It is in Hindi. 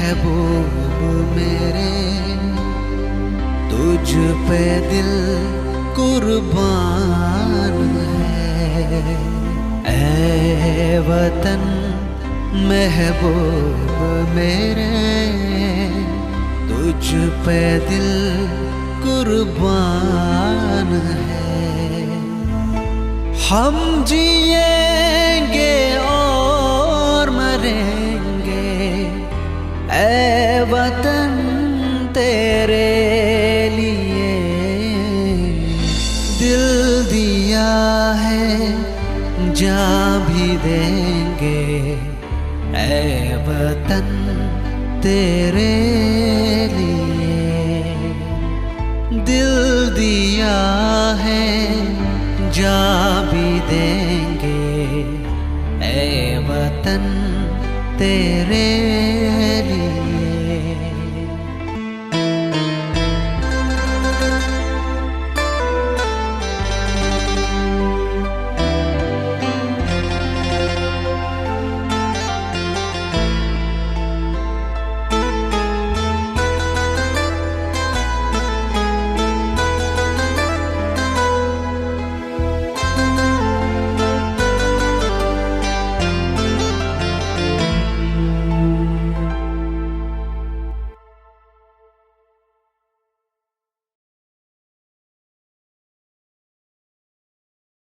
महबूब मेरे, तुझ पे दिल कुर्बान है। ऐ वतन महबूब मेरे, तुझ पे दिल कुर्बान है। हम जिएंगे और मरेंगे ऐ वतन तेरे लिए। दिल दिया है जान भी देंगे ऐ वतन तेरे लिए। दिल दिया है जान भी देंगे ऐ वतन तेरे